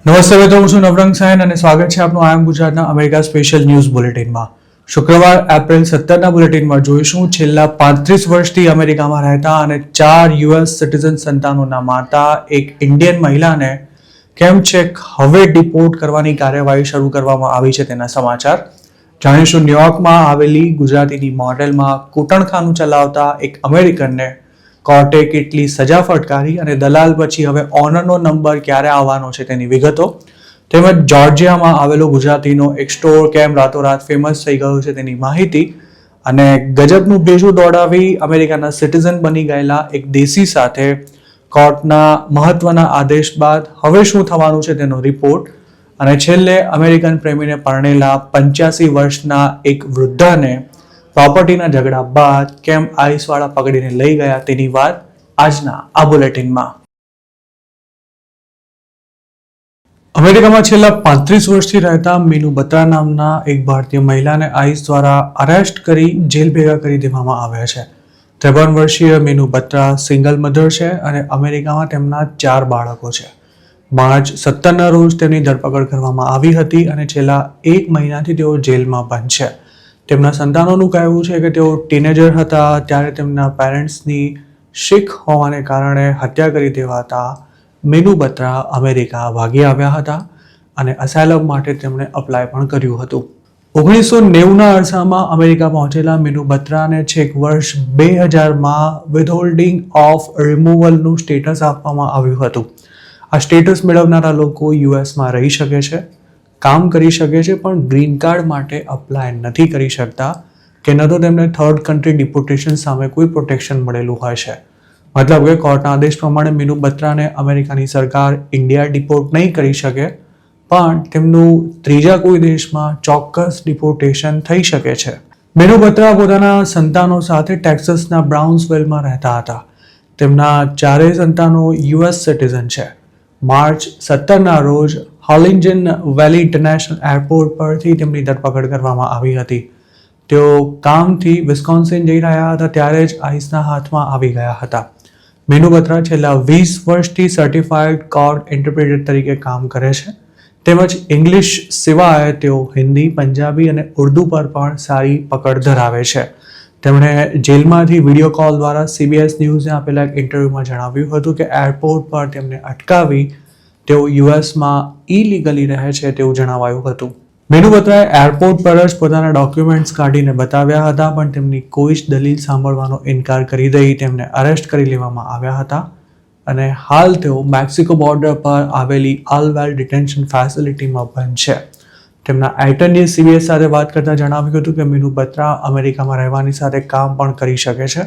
નમસ્તે મિત્રો, હું છું નવરંગ સાયન અને સ્વાગત છે આપનું આઈ એમ ગુજરાતના અમેરિકા સ્પેશિયલ ન્યૂઝ બુલેટિનમાં. શુક્રવાર એપ્રિલ 17ના બુલેટિનમાં જોઈશું છેલ્લા 35 વર્ષથી અમેરિકામાં રહેતા અને 4 યુએસ સિટીઝન સંતાનોના માતા એક ઇન્ડિયન મહિલાને કેમ છેક હવે ડિપોર્ટ કરવાની કાર્યવાહી શરૂ કરવામાં આવી છે તેના સમાચાર જાણીશું. ન્યુયોર્કમાં આવેલી ગુજરાતીની મોડેલમાં કૂટણખાનું ચલાવતા એક અમેરિકનને કોર્ટે કેટલી સજા ફટકારી અને દલાલ પછી હવે ઓનરનો નંબર ક્યારે આવવાનો છે તેની વિગતો, તેમજ જોર્જિયામાં આવેલો ગુજરાતીનો એક સ્ટોર કેમ રાતોરાત ફેમસ થઈ ગયો છે તેની માહિતી અને ગજબનું ભેજું દોડાવી અમેરિકાના સિટીઝન બની ગયેલા એક દેશી સાથે કોર્ટના મહત્વના આદેશ બાદ હવે શું થવાનું છે તેનો રિપોર્ટ અને છેલ્લે અમેરિકન પ્રેમીને પરણેલા 85 વર્ષના એક વૃદ્ધાને પ્રોપર્ટીના ઝઘડા બાદ કેમ આઈસવાળા પકડીને લઈ ગયા તેની વાત આજના આ બુલેટિનમાં. અમેરિકામાં છેલ્લા 35 વર્ષથી રહેતા મીનુ બત્રા નામના એક ભારતીય મહિલાને આઈસ દ્વારા અરેસ્ટ કરી જેલ ભેગા કરી દેવામાં આવ્યા છે. 53 વર્ષીય મીનુ બત્રા સિંગલ મધર છે અને અમેરિકામાં તેમના 4 બાળકો છે. માર્ચ 17ના રોજ તેમની ધરપકડ કરવામાં આવી હતી અને છેલ્લા 1 મહિનાથી તેઓ જેલમાં બંધ છે. તેમના સંતાનોનું કહેવું છે કે તેઓ ટીનેજર હતા ત્યારે તેમના પેરેન્ટ્સની શીખ હોવાને કારણે હત્યા કરી દેવાતા મીનુ બત્રા અમેરિકા ભાગી આવ્યા હતા અને અસાયલમ માટે તેમણે અપ્લાય પણ કર્યું હતું. 1990ના અરસામાં અમેરિકા પહોંચેલા મીનુ બત્રાને છેક વર્ષ 2000માં વિથહોલ્ડિંગ ઓફ રિમૂવલનું સ્ટેટસ આપવામાં આવ્યું હતું. આ સ્ટેટસ મેળવનારા લોકો યુએસમાં રહી શકે છે, કામ કરી શકે છે, પણ ગ્રીન કાર્ડ માટે અપ્લાય નથી કરી શકતા કે ન તો તેમને થર્ડ કન્ટ્રી ડિપોર્ટેશન સામે કોઈ પ્રોટેક્શન મળેલું હોય છે. મતલબ કે કોર્ટના આદેશ પ્રમાણે મીનુ બત્રાને અમેરિકાની સરકાર ઇન્ડિયા ડિપોર્ટ નહીં કરી શકે, પણ તેમનું ત્રીજા કોઈ દેશમાં ચોક્કસ ડિપોર્ટેશન થઈ શકે છે. મીનુ બત્રા પોતાના સંતાનો સાથે ટેક્સાસના બ્રાઉન્સવિલમાં રહેતા હતા. તેમના 4 સંતાનો યુએસ સિટીઝન છે. માર્ચ 17ના રોજ હોલિંજન વેલી ઇન્ટરનેશનલ એરપોર્ટ પરથી તેમની ધરપકડ કરવામાં આવી હતી. તેઓ કામથી વિસ્કોન્સિન જઈ રહ્યા હતા ત્યારે જ આઈસના હાથમાં આવી ગયા હતા. મીનુ બત્રા છેલ્લા 20 વર્ષથી સર્ટિફાઈડ કોર્ટ ઇન્ટરપ્રેટર તરીકે કામ કરે છે. તેમજ ઇંગ્લિશ સિવાય તેઓ હિન્દી, પંજાબી અને ઉર્દૂ પર પણ સારી પકડ ધરાવે છે. તેમણે જેલમાંથી વિડીયો કોલ દ્વારા CBS ન્યૂઝને આપેલા એક ઇન્ટરવ્યૂમાં જણાવ્યું હતું કે એરપોર્ટ પર તેમને અટકાવી તેઓ યુએસમાં ઇલીગલી રહે છે તેવું જણાવાયું હતું. મીનુ બત્રાએ એરપોર્ટ પર જ પોતાના ડોક્યુમેન્ટ્સ કાઢીને બતાવ્યા હતા, પણ તેમની કોઈ જ દલીલ સાંભળવાનો ઇનકાર કરી દઈ તેમને અરેસ્ટ કરી લેવામાં આવ્યા હતા અને હાલ તેઓ મેક્સિકો બોર્ડર પર આવેલી અલવેલ ડિટેન્શન ફેસિલિટીમાં બંધ છે. તેમના એટર્નીએ CBS સાથે વાત કરતા જણાવ્યું હતું કે મીનુ બત્રા અમેરિકામાં રહેવાની સાથે કામ પણ કરી શકે છે,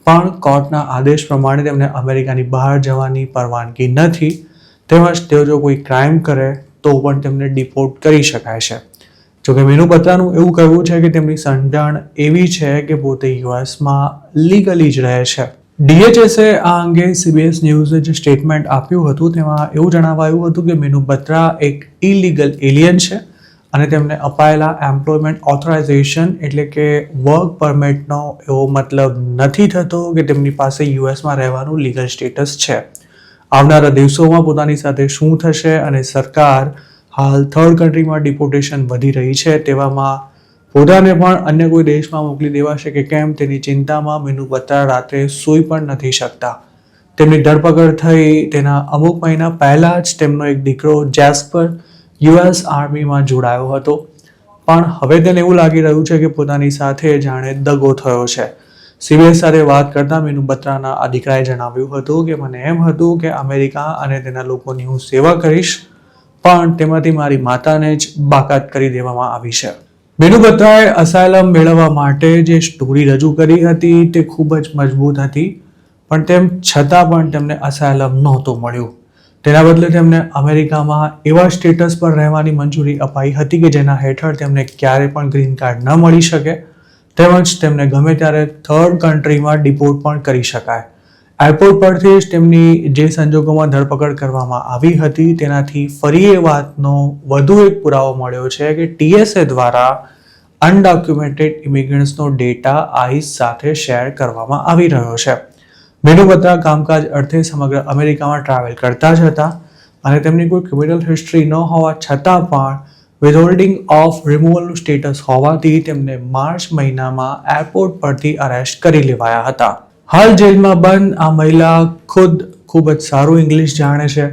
પણ કોર્ટના આદેશ પ્રમાણે તેમને અમેરિકાની બહાર જવાની પરવાનગી નથી. તેમજ તેઓ જો કોઈ ક્રાઇમ કરે તો પણ તેમને ડિપોર્ટ કરી શકાય છે. જોકે મીનુ બત્રાનું એવું કહેવું છે કે તેમની સમજણ એવી છે કે પોતે યુએસમાં લીગલી જ રહે છે. DHSએ આ અંગે CBS ન્યૂઝે જે સ્ટેટમેન્ટ આપ્યું હતું તેમાં એવું જણાવાયું હતું કે મીનુ બત્રા એક ઇલીગલ એલિયન છે અને તેમને અપાયેલા એમ્પ્લોયમેન્ટ ઓથોરાઇઝેશન એટલે કે વર્ક પરમિટનો એવો મતલબ નથી થતો કે તેમની પાસે યુએસમાં રહેવાનું લીગલ સ્ટેટસ છે. આવનારા દિવસોમાં પોતાની સાથે શું થશે અને સરકાર હાલ થર્ડ કન્ટ્રીમાં ડિપોર્ટેશન વધી રહી છે તેવામાં પોતાને પણ અન્ય કોઈ દેશમાં મોકલી દેવાશે કે કેમ તેની ચિંતામાં મીનુ બત્રા રાત્રે સૂઈ પણ નથી શકતા. તેમની ધરપકડ થઈ તેના અમુક મહિના પહેલા જ તેમનો એક દીકરો જેસ્પર યુએસ આર્મીમાં જોડાયો હતો, પણ હવે તેને એવું લાગી રહ્યું છે કે પોતાની સાથે જાણે દગો થયો છે. CBS સાથે વાત કરતા મીનુ બત્રાના આ દીકરાએ જણાવ્યું હતું કે મને એમ હતું કે અમેરિકા અને તેના લોકોની હું સેવા કરીશ, પણ તેમાંથી મારી માતાને જ બાકાત કરી દેવામાં આવી છે. મીનુ બત્રાએ અસાયલમ મેળવવા માટે જે સ્ટોરી રજૂ કરી હતી તે ખૂબ જ મજબૂત હતી, પણ તેમ છતાં પણ તેમને અસાયલમ નહોતું મળ્યું. તેના બદલે તેમને અમેરિકામાં એવા સ્ટેટસ પર રહેવાની મંજૂરી અપાઈ હતી કે જેના હેઠળ તેમને ક્યારે પણ ગ્રીન કાર્ડ ન મળી શકે, તેમજ તેમને ગમે ત્યારે થર્ડ કન્ટ્રીમાં ડિપોર્ટ પણ કરી શકાય. એરપોર્ટ પરથી જ તેમની જે સંજોગોમાં ધરપકડ કરવામાં આવી હતી તેનાથી ફરી એ વાતનો વધુ એક પુરાવો મળ્યો છે કે TSA દ્વારા અનડોક્યુમેન્ટેડ ઇમિગ્રન્ટ્સનો ડેટા આઈસ સાથે શેર કરવામાં આવી રહ્યો છે. મીનુ બત્રા કામકાજ અર્થે સમગ્ર અમેરિકામાં ટ્રાવેલ કરતા જ હતા, અને તેમની કોઈ ક્રિમિનલ હિસ્ટ્રી ન હોવા છતાં પણ વિથહોલ્ડિંગ ઓફ રિમૂવલનું સ્ટેટસ હોવાથી તેમને માર્ચ મહિનામાં એરપોર્ટ પરથી અરેસ્ટ કરી લેવાયા હતા. હાલ જેલમાં બંધ આ મહિલા ખુદ ખૂબ જ સારું ઇંગ્લિશ જાણે છે.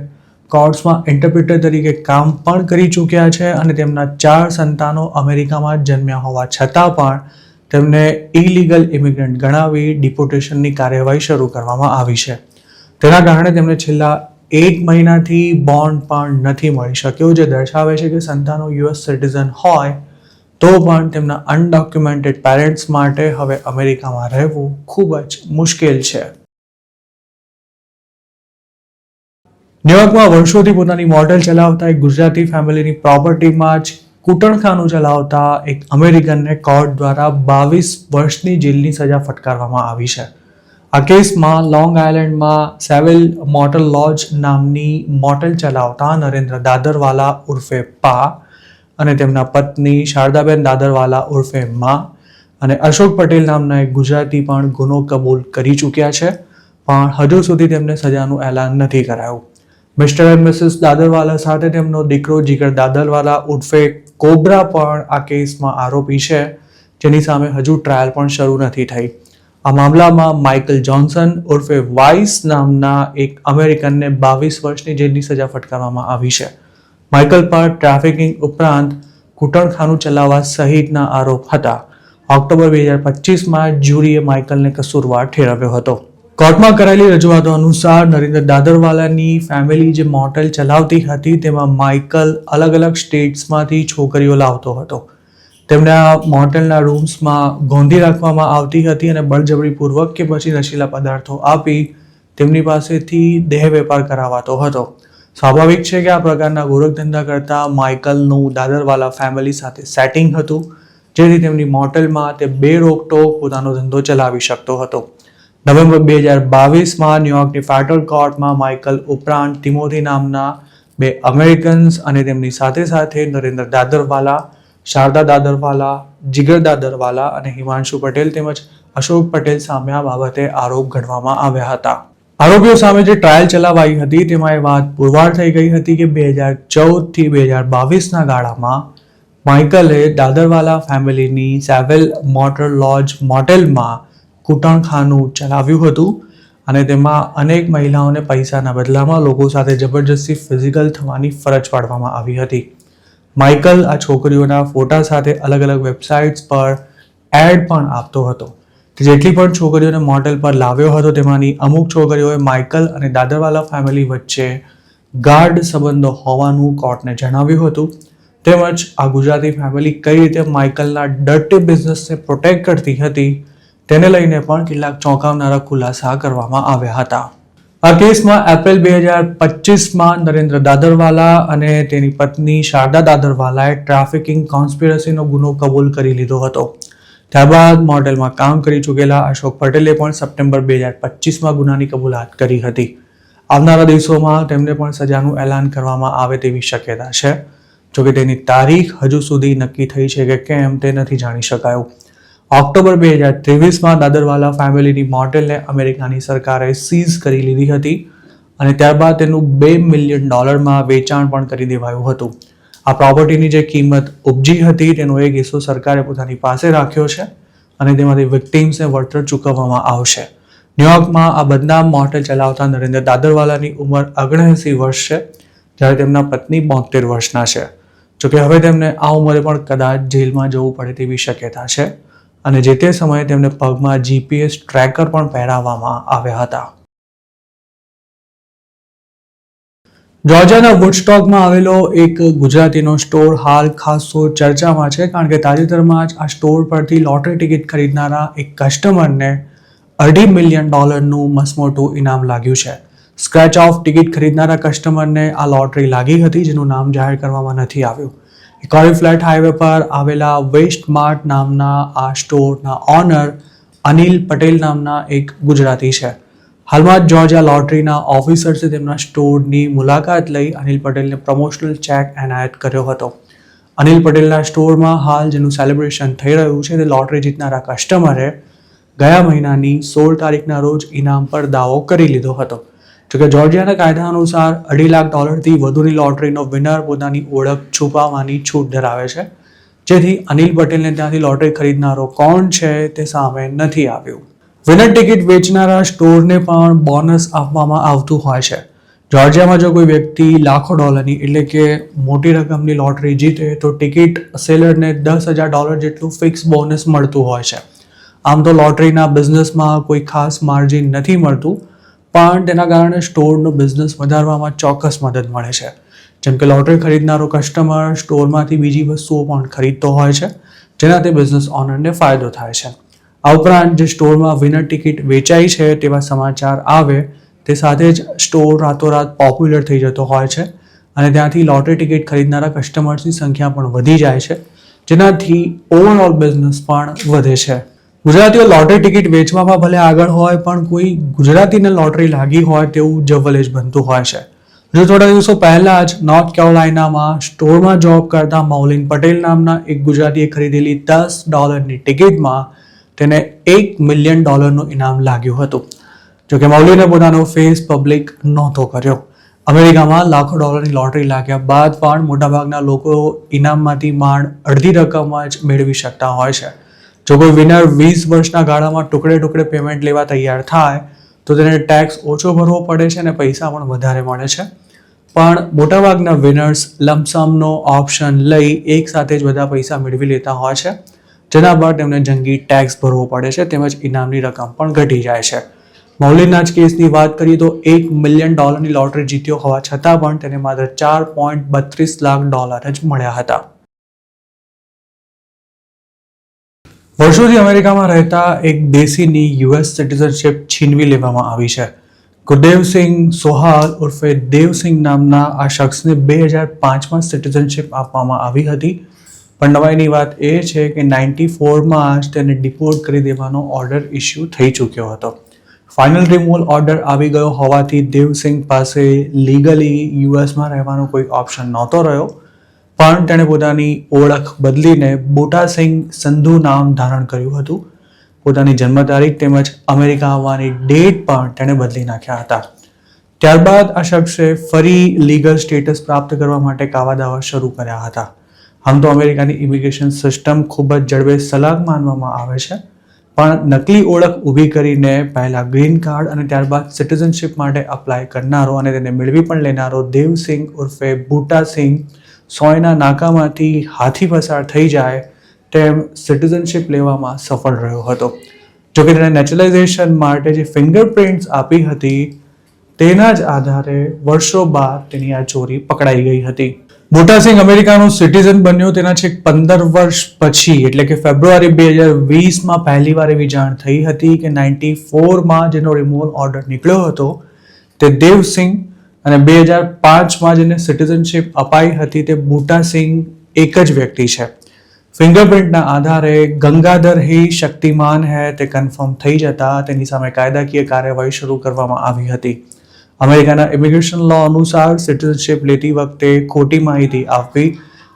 કોર્ટ્સમાં ઇન્ટરપ્રિટર તરીકે કામ પણ કરી ચૂક્યા છે અને તેમના 4 સંતાનો અમેરિકામાં જન્મ્યા હોવા છતાં પણ તેમને ઇલીગલ ઇમિગ્રન્ટ ગણાવી ડિપોર્ટેશનની કાર્યવાહી શરૂ કરવામાં આવી છે. તેના કારણે તેમને છેલ્લા 1 મહિનાથી બોન્ડ પણ નથી મળી શક્યો, જે દર્શાવે છે કે સંતાનો યુએસ સિટીઝન હોય તો પણ તેમના અનડોક્યુમેન્ટેડ પેરેન્ટ્સ માટે હવે અમેરિકામાં રહેવું ખૂબ જ મુશ્કેલ છે. ન્યુયોર્કમાં વર્ષોથી પોતાની મોટેલ ચલાવતા એક ગુજરાતી ફેમિલીની પ્રોપર્ટીમાં જ કૂટણખાનું ચલાવતા એક અમેરિકનને કોર્ટ દ્વારા 22 વર્ષની જેલની સજા ફટકારવામાં આવી છે. આ કેસમાં લોંગ આઇલેન્ડમાં સેવિલ મોટેલ લોજ નામની મોટેલ ચલાવતા નરેન્દ્ર દાદરવાલા ઉર્ફે પા અને તેમના પત્ની શારદાબેન દાદરવાલા ઉર્ફે મા અને અશોક પટેલ નામના એક ગુજરાતી પણ ગુનો કબૂલ કરી ચૂક્યા છે, પણ હજુ સુધી તેમને સજાનું એલાન નથી કરાયું. મિસ્ટર એન્ડ મિસિસ દાદરવાલા સાથે તેમનો દીકરો જીગર દાદરવાલા ઉર્ફે કોબ્રા પણ આ કેસમાં આરોપી છે, જેની સામે હજુ ટ્રાયલ પણ શરૂ નથી થઈ. આ મામલામાં માઇકલ જોન્સન ઉર્ફે વાઇસ નામના એક અમેરિકનને 22 વર્ષની જેલની સજા ફટકારવામાં આવી છે. માઇકલ પર ટ્રાફિકિંગ ઉપરાંત કૂટણખાનું ચલાવવા સહિતના આરોપ હતા. ઓક્ટોબર 2025માં જ્યુરીએ માઇકલને કસૂરવાર ઠેરવ્યો હતો. કોર્ટમાં કરાયેલી રજૂઆતો અનુસાર નરેન્દ્ર દાદરવાલાની ફેમિલી જે મોટેલ ચલાવતી હતી તેમાં માઇકલ અલગ અલગ સ્ટેટ્સમાંથી છોકરીઓ લાવતો હતો. તેમને આ મોટેલના રૂમ્સમાં ગોંધી રાખવામાં આવતી હતી અને બળજબરીપૂર્વક કે પછી નશીલા પદાર્થો આપી તેમની પાસેથી દેહ વેપાર કરાવાતો હતો. સ્વાભાવિક છે કે આ પ્રકારના ગોરખધંધા કરતા માઇકલનું દાદરવાલા ફેમિલી સાથે સેટિંગ હતું, જેથી તેમની મોટેલમાં તે બે રોકટોક પોતાનો ધંધો ચલાવી શકતો હતો. નવેમ્બર 2022માં ન્યુયોર્કની ફેડરલ કોર્ટમાં માઇકલ ઉપરાંત ટિમોથી નામના 2 અમેરિકન્સ અને તેમની સાથે સાથે નરેન્દ્ર દાદરવાલા, શારદા દાદરવાલા, જીગર દાદરવાલા અને હિમાંશુ પટેલ તેમજ અશોક પટેલ સામે આ બાબતે આરોપ ઘડવામાં આવ્યા હતા. આરોપીઓ સામે જે ટ્રાયલ ચલાવાઈ હતી તેમાં એ વાત પુરવાર થઈ ગઈ હતી કે 2014 થી 2022ના ગાળામાં માઇકલે દાદરવાલા ફેમિલીની સેવિલ મોટર લોજ મોટેલમાં કૂટણખાનું ચલાવ્યું હતું અને તેમાં અનેક મહિલાઓને પૈસાના બદલામાં લોકો સાથે જબરજસ્તી ફિઝિકલ થવાની ફરજ પાડવામાં આવી હતી. માઇકલ આ છોકરીઓના ફોટા સાથે અલગ અલગ વેબસાઇટ્સ પર એડ પણ આપતો હતો. જેટલી પણ છોકરીઓને મોટેલ પર લાવ્યો હતો તેમાંની અમુક છોકરીઓએ માઇકલ અને દાદરવાલા ફેમિલી વચ્ચે ગાઢ સંબંધો હોવાનું કોર્ટને જણાવ્યું હતું. તેમજ આ ગુજરાતી ફેમિલી કઈ રીતે માઇકલના ડર્ટી બિઝનેસને પ્રોટેક્ટ કરતી હતી તેને લઈને પણ કેટલાક ચોંકાવનારા ખુલાસા કરવામાં આવ્યા હતા. આ કેસમાં એપ્રિલ 2025માં નરેન્દ્ર દાદરવાલા અને તેની પત્ની શારદા દાદરવાલાએ ટ્રાફિકિંગ કોન્સ્પિરસીનો ગુનો કબૂલ કરી લીધો હતો. ત્યારબાદ મોટેલમાં કામ કરી ચૂકેલા અશોક પટેલે પણ સપ્ટેમ્બર 2025માં ગુનાની કબૂલાત કરી હતી. આવનારા દિવસોમાં તેમને પણ સજાનું એલાન કરવામાં આવે તેવી શક્યતા છે. જોકે તેની તારીખ હજુ સુધી નક્કી થઈ છે કે કેમ તે નથી જાણી શકાયું. ઓક્ટોબર 2023માં દાદરવાલા ફેમિલીની મોટેલને અમેરિકાની સરકારે સીઝ કરી લીધી હતી અને ત્યારબાદ તેનું $2 મિલિયન વેચાણ પણ કરી દેવાયું હતું. આ પ્રોપર્ટીની જે કિંમત ઉપજી હતી તેનો એક હિસ્સો સરકારે પોતાની પાસે રાખ્યો છે અને તેમાંથી વિક્ટિમ્સને વળતર ચૂકવવામાં આવશે. ન્યુયોર્કમાં આ બદનામ મોટેલ ચલાવતા નરેન્દ્ર દાદરવાલાની ઉંમર 79 વર્ષ છે, જ્યારે તેમના પત્ની 72 વર્ષના છે. જોકે હવે તેમને આ ઉંમરે પણ કદાચ જેલમાં જવું પડે તેવી શક્યતા છે અને જે તે સમયે તેમને પગમાં GPS ટ્રેકર પણ પહેરાવવામાં આવ્યા હતા. જોર્જિયાના વુડસ્ટોકમાં આવેલો એક ગુજરાતીનો સ્ટોર હાલ ખાસો ચર્ચામાં છે, કારણ કે તાજેતરમાં જ આ સ્ટોર પરથી લોટરી ટિકિટ ખરીદનારા એક કસ્ટમરને $2.5 મિલિયનનું મસમોટું ઇનામ લાગ્યું છે. સ્ક્રેચ ઓફ ટિકિટ ખરીદનારા કસ્ટમરને આ લોટરી લાગી હતી, જેનું નામ જાહેર કરવામાં નથી આવ્યું. કોરી ફ્લેટ હાઈવે પર આવેલા વેસ્ટ માર્ટ નામના આ સ્ટોરના ઓનર અનિલ પટેલ નામના એક ગુજરાતી છે. હાલમાં જ જોર્જિયા લોટરીના ઓફિસર્સે તેમના સ્ટોરની મુલાકાત લઈ અનિલ પટેલને પ્રમોશનલ ચેક એનાયત કર્યો હતો. અનિલ પટેલના સ્ટોરમાં હાલ જેનું સેલિબ્રેશન થઈ રહ્યું છે તે લોટરી જીતનારા કસ્ટમરે ગયા મહિનાની 16 તારીખના રોજ ઇનામ પર દાવો કરી લીધો હતો. જોકે જોર્જિયાના કાયદા અનુસાર $2.5 લાખથી વધુની લોટરીનો વિનર પોતાની ઓળખ છુપાવવાની છૂટ ધરાવે છે, જેથી અનિલ પટેલને ત્યાંથી લોટરી ખરીદનારો કોણ છે તે સામે નથી આવ્યું. વિનર ટિકિટ વેચનારા સ્ટોરને પણ બોનસ આપવામાં આવતું હોય છે. જોર્જિયામાં જો કોઈ વ્યક્તિ લાખો ડોલરની એટલે કે મોટી રકમની લોટરી જીતે તો ટિકિટ સેલરને $10,000 જેટલું ફિક્સ બોનસ મળતું હોય છે. આમ તો લોટરીના બિઝનેસમાં કોઈ ખાસ માર્જિન નથી મળતું, પણ તેના કારણે સ્ટોરનો બિઝનેસ વધારવામાં ચોક્કસ મદદ મળે છે. જેમ કે લોટરી ખરીદનારો કસ્ટમર સ્ટોરમાંથી બીજી વસ્તુઓ પણ ખરીદતો હોય છે, જેનાથી બિઝનેસ ઓનરને ફાયદો થાય છે. આ ઉપરાંત જે સ્ટોરમાં વિનર ટિકિટ વેચાઈ છે તેવા સમાચાર આવે તે સાથે જ સ્ટોર રાતોરાત પોપ્યુલર થઈ જતો હોય છે અને ત્યાંથી લોટરી ટિકિટ ખરીદનારા કસ્ટમર્સની સંખ્યા પણ વધી જાય છે, જેનાથી ઓવરઓલ બિઝનેસ પણ વધે છે. ગુજરાતીઓ લોટરી ટિકિટ વેચવામાં ભલે આગળ હોય પણ કોઈ ગુજરાતીને લોટરી લાગી હોય તેવું જવલેજ બનતું હોય છે. જો થોડા દિવસો પહેલા જ નોર્થ કેરોલાઇનામાં સ્ટોરમાં જોબ કરતા મૌલિન પટેલ નામના એક ગુજરાતીએ ખરીદેલી $10ની ટિકિટમાં તેને $1 મિલિયન ઇનામ લાગ્યું હતું. જોકે મૌલિને પોતાનો ફેસ પબ્લિક નહોતો કર્યો. અમેરિકામાં લાખો ડોલરની લોટરી લાગ્યા બાદ પણ મોટાભાગના લોકો ઇનામમાંથી માંડ અડધી રકમ જ મેળવી શકતા હોય છે. જો કોઈ વિનર 20 વર્ષના ગાળામાં ટુકડે પેમેન્ટ લેવા તૈયાર થાય તો તેને ટેક્સ ઓછો ભરવો પડે છે અને પૈસા પણ વધારે મળે છે. પણ મોટાભાગના વિનર્સ લમસમનો ઓપ્શન લઈ એક સાથે જ બધા પૈસા મેળવી લેતા હોય છે, જેના પર તેમને જંગી ટેક્સ ભરવો પડે છે તેમજ ઇનામની રકમ પણ ઘટી જાય છે. મૌલિનના જ કેસની વાત કરીએ તો $1 મિલિયન લોટરી જીત્યો હોવા છતાં પણ તેને માત્ર $4.32 લાખ જ મળ્યા હતા. વર્ષોથી અમેરિકામાં રહેતા એક દેશીની US સિટીઝનશિપ છીનવી લેવામાં આવી છે. ગુરદેવસિંહ સોહાલ ઉર્ફે દેવસિંહ નામના આ શખ્સને 2005માં સિટીઝનશિપ આપવામાં આવી હતી, પણ નવાઈની વાત એ છે કે 94માં જ તેને ડિપોર્ટ કરી દેવાનો ઓર્ડર ઇસ્યુ થઈ ચૂક્યો હતો. ફાઇનલ રિમૂવલ ઓર્ડર આવી ગયો હોવાથી દેવસિંહ પાસે લીગલી યુએસમાં રહેવાનો કોઈ ઓપ્શન નહોતો રહ્યો, પણ તેણે પોતાની ઓળખ બદલીને બુટાસિંહ સંધુ નામ ધારણ કર્યું હતું. પોતાની જન્મ તારીખ તેમજ અમેરિકા આવવાની ડેટ પણ તેણે બદલી નાખ્યા હતા. ત્યારબાદ આ શખ્સે ફરી લીગલ સ્ટેટસ પ્રાપ્ત કરવા માટે કાવાદાવા શરૂ કર્યા હતા. આમ તો અમેરિકાની ઇમિગ્રેશન સિસ્ટમ ખૂબ જ જડબે સલાક માનવામાં આવે છે, પણ નકલી ઓળખ ઊભી કરીને પહેલા ગ્રીન કાર્ડ અને ત્યારબાદ સિટીઝનશિપ માટે અપ્લાય કરનારો અને તેને મેળવી પણ લેનારો દેવસિંહ ઉર્ફે બુટાસિંહ સોયના નાકામાંથી હાથી પસાર થઈ જાય તેમ સિટીઝનશિપ લેવામાં સફળ રહ્યો હતો. જોકે તેણે નેચરલાઇઝેશન માટે જે ફિંગરપ્રિન્ટ્સ આપી હતી તેના જ આધારે વર્ષો બાદ તેની આ ચોરી પકડાઈ ગઈ હતી. બુટાસિંહ અમેરિકાનો સિટીઝન બન્યો તેના છેક 15 વર્ષ પછી એટલે કે ફેબ્રુઆરી 2020માં પહેલીવાર એવી જાણ થઈ હતી કે 94માં જેનો રિમૂવલ ઓર્ડર નીકળ્યો હતો તે દેવસિંહ અને 2005માં જેને સિટીઝનશિપ અપાઈ હતી તે બુટાસિંહ એક જ વ્યક્તિ છે. ફિંગરપ્રિન્ટના આધારે ગંગાધર હી શક્તિમાન હૈ તે કન્ફર્મ થઈ જતા તેની સામે કાયદાકીય કાર્યવાહી શરૂ કરવામાં આવી હતી. અમેરિકાના ઇમિગ્રેશન લો અનુસાર સિટીઝનશિપ લેતી વખતે ખોટી માહિતી આપવી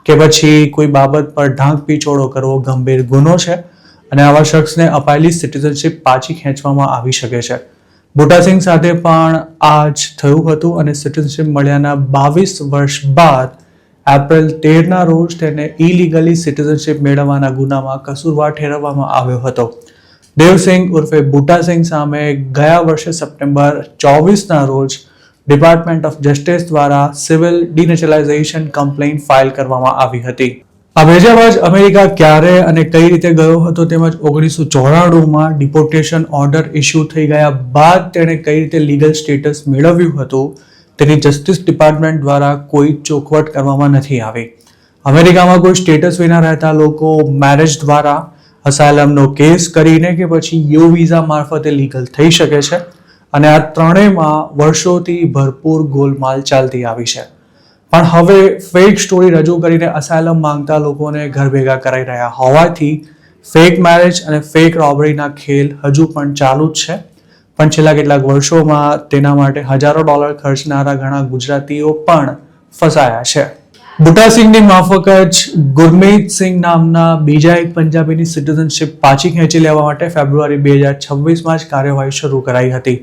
કે પછી કોઈ બાબત પર ઢાંક પીછોડો કરવો ગંભીર ગુનો છે અને આવા શખ્સને અપાયેલી સિટીઝનશિપ પાછી ખેંચવામાં આવી શકે છે. બુટાસિંહ સાથે પણ આ જ થયું હતું અને સિટીઝનશિપ મળ્યાના 22 વર્ષ બાદ એપ્રિલ 13ના રોજ તેને ઇલીગલી સિટીઝનશિપ મેળવવાના ગુનામાં કસૂરવાર ઠેરવવામાં આવ્યો હતો. દેવસિંહ ઉર્ફે બુટાસિંહ સામે ગયા વર્ષે સપ્ટેમ્બર 24ના રોજ ડિપાર્ટમેન્ટ ઓફ જસ્ટિસ દ્વારા સિવિલ ડિનેચરલાઇઝેશન કમ્પ્લેન્ટ ફાઇલ કરવામાં આવી હતી. આ ભેજા બાદ અમેરિકા ક્યારે અને કઈ રીતે ગયો હતો તેમજ 1994માં ડિપોર્ટેશન ઓર્ડર ઇસ્યુ થઈ ગયા બાદ તેણે કઈ રીતે લીગલ સ્ટેટસ મેળવ્યું હતું તેની જસ્ટિસ ડિપાર્ટમેન્ટ દ્વારા કોઈ ચોખવટ કરવામાં નથી આવી. અમેરિકામાં કોઈ સ્ટેટસ વિના રહેતા લોકો મેરેજ દ્વારા અસાયલમનો કેસ કરીને કે પછી યુ વિઝા મારફતે લીગલ થઈ શકે છે અને આ ત્રણેયમાં વર્ષોથી ભરપૂર ગોલમાલ ચાલતી આવી છે. પણ હવે ફેક સ્ટોરી રજૂ કરીને અસાયલમ માંગતા લોકોને ઘર ભેગા કરાઈ રહ્યા હોવાથી ફેક મેરેજ અને ફેક રોબરીના ખેલ હજુ પણ ચાલુ જ છે. પણ છેલ્લા કેટલાક વર્ષોમાં તેના માટે હજારો ડોલર ખર્ચનારા ઘણા ગુજરાતીઓ પણ ફસાયા છે. બુટાસિંહની માફક જ ગુરમીતસિંહ નામના બીજા એક પંજાબીની સિટીઝનશિપ પાછી ખેંચી લેવા માટે ફેબ્રુઆરી 2026માં જ કાર્યવાહી શરૂ કરાઈ હતી.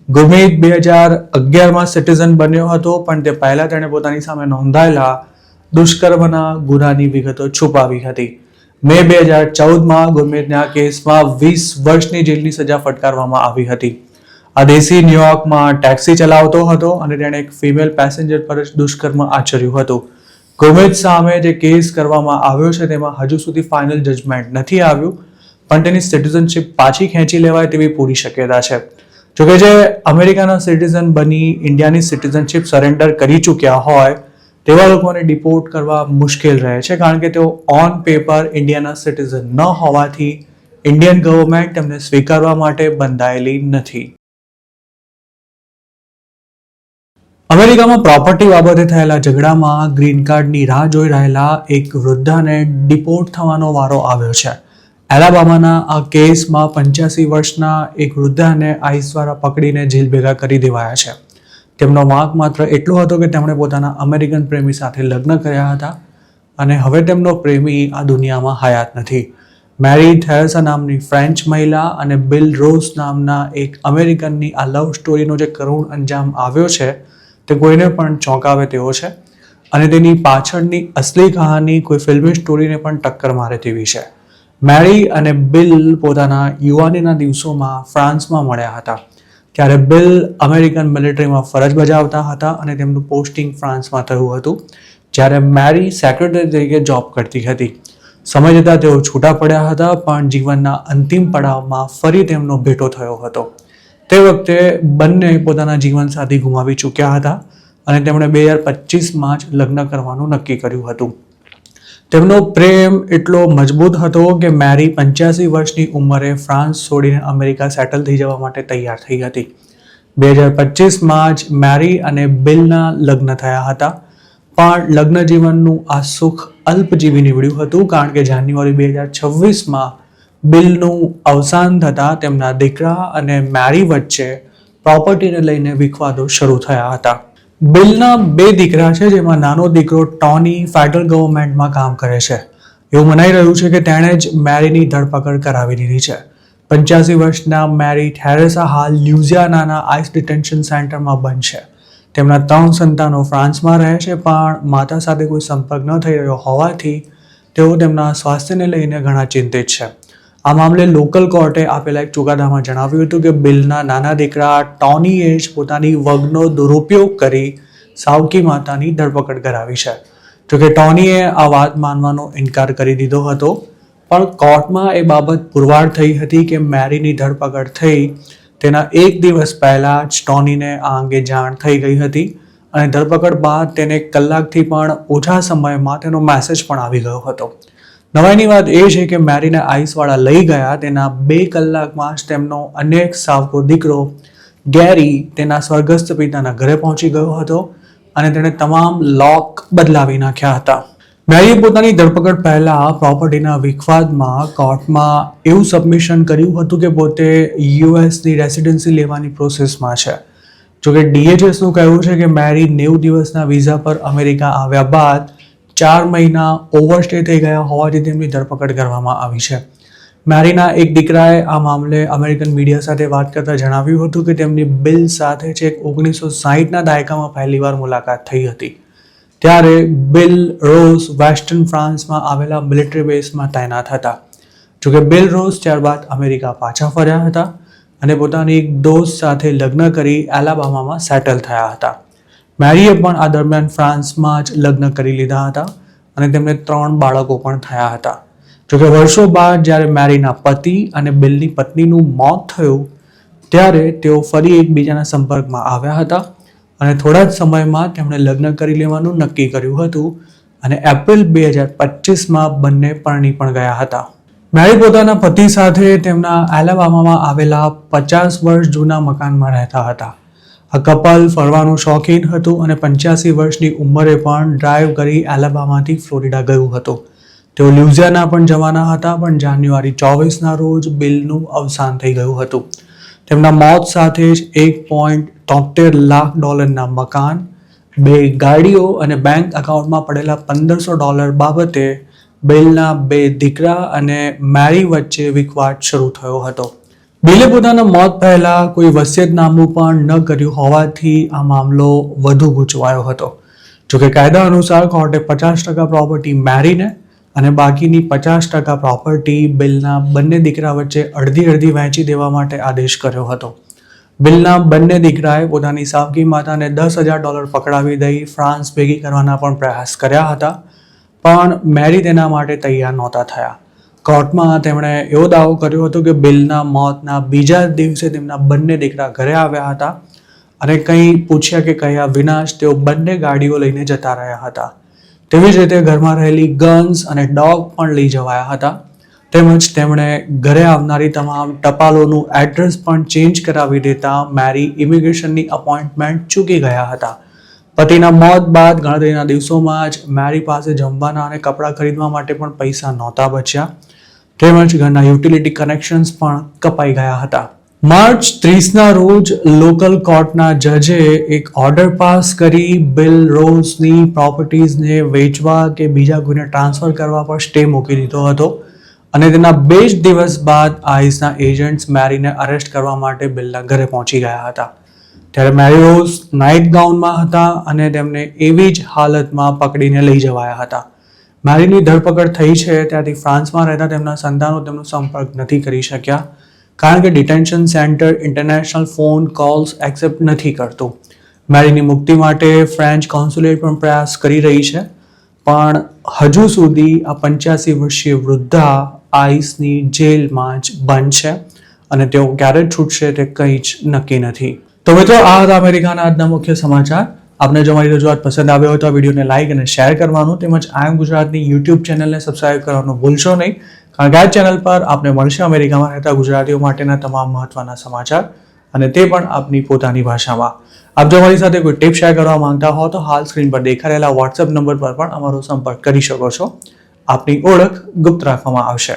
ગુરમીત 2011માં સિટીઝન બન્યો હતો, પણ તે પહેલા તેણે પોતાની સામે નોંધાયેલા દુષ્કર્મના ગુનાની વિગતો છુપાવી હતી. મે 2014માં ગુરમીતને આ કેસમાં 20 વર્ષની જેલની સજા ફટકારવામાં આવી હતી. આ દેશી ન્યુયોર્કમાં ટેક્સી ચલાવતો હતો અને તેણે એક ફિમેલ પેસેન્જર પર જ દુષ્કર્મ આચર્યું હતું. ગુરમીત સામે જે કેસ કરવામાં આવ્યો છે તેમાં હજુ સુધી ફાઇનલ જજમેન્ટ નથી આવ્યું, પણ તેની સિટીઝનશીપ પાછી ખેંચી લેવાય તેવી પૂરી શક્યતા છે. જોકે જે અમેરિકાના સિટીઝન બની ઇન્ડિયાની સિટીઝનશીપ સરેન્ડર કરી ચૂક્યા હોય તેવા લોકોને ડિપોર્ટ કરવા મુશ્કેલ રહે છે, કારણ કે તેઓ ઓન પેપર ઇન્ડિયાના સિટીઝન ન હોવાથી ઇન્ડિયન ગવર્મેન્ટ તેમને સ્વીકારવા માટે બંધાયેલી નથી. અમેરિકામાં પ્રોપર્ટી બાબતે થયેલા ઝઘડામાં ગ્રીન કાર્ડની રાહ જોઈ રહેલા એક વૃદ્ધાને ડિપોર્ટ થવાનો વારો આવ્યો છે. એલાબામાના આ કેસમાં 85 વર્ષના એક વૃદ્ધાને આઈસ દ્વારા પકડીને જેલ ભેગા કરી દેવાયા છે. તેમનો વાંક માત્ર એટલો હતો કે તેમણે પોતાના અમેરિકન પ્રેમી સાથે લગ્ન કર્યા હતા અને હવે તેમનો પ્રેમી આ દુનિયામાં હયાત નથી. મેરી થેરેસા નામની ફ્રેન્ચ મહિલા અને બિલ રોસ નામના એક અમેરિકનની આ લવ સ્ટોરીનો જે કરુણ અંજામ આવ્યો છે તે કોઈને પણ ચોંકાવે તેવો છે અને તેની પાછળની અસલી કહાની કોઈ ફિલ્મી સ્ટોરીને પણ ટક્કર મારે તેવી છે. મેરી અને બિલ પોતાના યુવાનીના દિવસોમાં ફ્રાન્સમાં મળ્યા હતા. ત્યારે બિલ અમેરિકન મિલિટરીમાં ફરજ બજાવતા હતા અને તેમનું પોસ્ટિંગ ફ્રાન્સમાં થયું હતું, જ્યારે મેરી સેક્રેટરી તરીકે જોબ કરતી હતી. સમય જતાં તેઓ છૂટા પડ્યા હતા, પણ જીવનના અંતિમ પડાવમાં ફરી તેમનો ભેટો થયો હતો. તે વખતે બંને પોતાના જીવનસાથી ગુમાવી ચૂક્યા હતા અને તેમણે 2025માં જ લગ્ન કરવાનું નક્કી કર્યું હતું. તેમનો પ્રેમ એટલો મજબૂત હતો કે મેરી 85 વર્ષની ઉંમરે ફ્રાન્સ છોડીને અમેરિકા સેટલ થઈ જવા માટે તૈયાર થઈ હતી. 2025માં જ મેરી અને બિલના લગ્ન થયા હતા, પણ લગ્ન જીવનનું આ સુખ અલ્પજીવી નીવડ્યું હતું, કારણ કે જાન્યુઆરી 2026માં બિલનું અવસાન થતાં તેમના દીકરા અને મેરી વચ્ચે પ્રોપર્ટીને લઈને વિખવાદો શરૂ થયા હતા. બિલના 2 દીકરા છે, જેમાં નાનો દીકરો ટોની ફેડરલ ગવર્મેન્ટમાં કામ કરે છે. એવું મનાઈ રહ્યું છે કે તેણે જ મેરીની ધરપકડ કરાવી દીધી છે. 85 વર્ષના મેરી થેરેસા હાલ લ્યુઝિયાનાના આઈસ ડિટેન્શન સેન્ટરમાં બંધ છે. તેમના 3 સંતાનો ફ્રાન્સમાં રહે છે, પણ માતા સાથે કોઈ સંપર્ક ન થઈ રહ્યો હોવાથી તેઓ તેમના સ્વાસ્થ્યને લઈને ઘણા ચિંતિત છે. આ મામલે લોકલ કોર્ટે આપેલા એક ચુકાદામાં જણાવ્યું હતું કે બિલના નાના દીકરા ટોનીએ જ પોતાની વગનો દુરુપયોગ કરી સાવકી માતાની ધરપકડ કરાવી છે. જોકે ટોનીએ આ વાત માનવાનો ઇનકાર કરી દીધો હતો, પણ કોર્ટમાં એ બાબત પુરવાર થઈ હતી કે મેરીની ધરપકડ થઈ તેના 1 દિવસ પહેલા જ ટોનીને આ અંગે જાણ થઈ ગઈ હતી અને ધરપકડ બાદ તેને કલાકથી પણ ઓછા સમયમાં તેનો મેસેજ પણ આવી ગયો હતો. નવાઈની વાત એ છે કે મેરીને આઈસવાળા લઈ ગયા તેના 2 કલાકમાં જ તેમનો અન્ય એક સાવકો દીકરો ગેરી તેના સ્વર્ગસ્થ પિતાના ઘરે પહોંચી ગયો હતો અને તેણે તમામ લોક બદલાવી નાખ્યા હતા. મેરીએ પોતાની ધરપકડ પહેલા પ્રોપર્ટીના વિખવાદમાં કોર્ટમાં એવું સબમિશન કર્યું હતું કે પોતે યુએસની રેસિડેન્સી લેવાની પ્રોસેસમાં છે. જોકે DHSનું કહેવું છે કે મેરી 90 દિવસના વિઝા પર અમેરિકા આવ્યા બાદ 4 મહિના ઓવરસ્ટે થઈ ગયા હોવાથી તેમની ધરપકડ કરવામાં આવી છે. મેરીના એક દીકરાએ આ મામલે અમેરિકન મીડિયા સાથે વાત કરતા જણાવ્યું હતું કે તેમની બિલ સાથે છેક 1960ના દાયકામાં પહેલીવાર મુલાકાત થઈ હતી. ત્યારે બિલ રોસ વેસ્ટર્ન ફ્રાન્સમાં આવેલા મિલિટરી બેઝમાં તૈનાત હતા. જોકે બિલ રોસ ત્યારબાદ અમેરિકા પાછા ફર્યા હતા અને પોતાની એક દોસ્ત સાથે લગ્ન કરી એલાબામામાં સેટલ થયા હતા. મેરીએ પણ આ દરમિયાન ફ્રાન્સમાં જ લગ્ન કરી લીધા હતા અને તેમને 3 બાળકો પણ થયા હતા. જોકે વર્ષો બાદ જ્યારે મેરીના પતિ અને બિલની પત્નીનું મોત થયું ત્યારે તેઓ ફરી એકબીજાના સંપર્કમાં આવ્યા હતા અને થોડા જ સમયમાં તેમણે લગ્ન કરી લેવાનું નક્કી કર્યું હતું અને એપ્રિલ 2025માં બંને પરણી પણ ગયા હતા. મેરી પોતાના પતિ સાથે તેમના એલાબામામાં આવેલા 50 વર્ષ જૂના મકાનમાં રહેતા હતા. આ કપલ ફરવાનું શોખીન હતું અને 85 વર્ષની ઉંમરે પણ ડ્રાઈવ કરી એલાબામાથી ફ્લોરિડા ગયું હતું. તેઓ લ્યુઝિયાના પણ જવાના હતા, પણ જાન્યુઆરી 24ના રોજ બિલનું અવસાન થઈ ગયું હતું. તેમના મોત સાથે જ $1.73 લાખ મકાન, 2 ગાડીઓ અને બેંક એકાઉન્ટમાં પડેલા $1500 બાબતે બિલના 2 દીકરા અને મેરી વચ્ચે વિખવાદ શરૂ થયો હતો. બિલે પોતાના મોત પહેલા કોઈ વસિયતનામું પણ ન કર્યું હોવાથી આ મામલો વધુ ગૂંચવાયો હતો. જોકે કાયદા અનુસાર કોર્ટે 50% પ્રોપર્ટી મેરીને અને બાકીની 50% પ્રોપર્ટી બિલના બંને દીકરા વચ્ચે અડધી અડધી વહેંચી દેવા માટે આદેશ કર્યો હતો. બિલના બંને દીકરાએ પોતાની સાવકી માતાને $10,000 પકડાવી દઈ ફ્રાન્સ ભેગી કરવાના પણ પ્રયાસ કર્યા હતા, પણ મેરી તેના માટે તૈયાર નહોતા થયા. કોર્ટમાં તેમણે એવો દાવો કર્યો હતો કે બિલના મોતના બીજા દિવસે તેમના બંને દીકરા ઘરે આવ્યા હતા અને કંઈ પૂછ્યા કે કહ્યા વિના જ તેઓ બંને ગાડીઓ લઈને જતા રહ્યા હતા. તેવી જ રીતે ઘરમાં રહેલી ગન્સ અને ડોગ પણ લઈ જવાયા હતા. તેમજ તેમણે ઘરે આવનારી તમામ ટપાલોનું એડ્રેસ પણ ચેન્જ કરાવી દેતા મેરી ઇમિગ્રેશનની અપોઇન્ટમેન્ટ ચૂકી ગયા હતા. પતિના મોત બાદ ગણતરીના દિવસોમાં જ મેરી પાસે જમવાના અને કપડાં ખરીદવા માટે પણ પૈસા નહોતા બચ્યા. તેમજ ઘરના યુટિલિટી કનેક્શન્સ પણ કપાઈ ગયા હતા. માર્ચ 30ના રોજ લોકલ કોર્ટના જજે એક ઓર્ડર પાસ કરી બિલ રોઝની પ્રોપર્ટીઝને વેચવા કે બીજા કોઈને ટ્રાન્સફર કરવા પર સ્ટે મૂકી દીધો હતો અને તેના 2 જ દિવસ બાદ આઈસના એજન્ટ્સ મેરીને અરેસ્ટ કરવા માટે બિલના ઘરે પહોંચી ગયા હતા. ત્યારે મેરી રોઝ નાઇટ ગાઉનમાં હતા અને તેમને એવી જ હાલતમાં પકડીને લઈ જવાયા હતા. મેરીની ધરપકડ થઈ છે ત્યારથી ફ્રાન્સમાં રહેતા તેમના સંતાનો તેમનો સંપર્ક નથી કરી શક્યા, કારણ કે detention centre international phone calls accept નથી કરતું. મેરીની મુક્તિ માટે ફ્રેન્ચ કોન્સ્યુલેટ પણ પ્રયાસ કરી રહી છે, પણ હજુ સુધી આ 85 વર્ષીય વૃદ્ધા આઈસની જેલમાં જ બંધ છે અને તેઓ ક્યારે છૂટશે તે કંઈ જ નક્કી નથી. તો મિત્રો, આ હતા અમેરિકાના આજના મુખ્ય સમાચાર. આપને જો મારી રજૂઆત પસંદ આવ્યો હોય તો આ વિડીયોને લાઇક અને શેર કરવાનું તેમજ આઈ એમ ગુજરાતની યુટ્યુબ ચેનલને સબસ્ક્રાઇબ કરવાનું ભૂલશો નહીં, કારણ કે આ ચેનલ પર આપને મળશે અમેરિકામાં રહેતા ગુજરાતીઓ માટેના તમામ મહત્વના સમાચાર અને તે પણ આપની પોતાની ભાષામાં. આપ જો મારી સાથે કોઈ ટિપ શેર કરવા માંગતા હો તો હાલ સ્ક્રીન પર દેખાઈ રહેલા વોટ્સએપ નંબર પર પણ અમારો સંપર્ક કરી શકો છો. આપની ઓળખ ગુપ્ત રાખવામાં આવશે.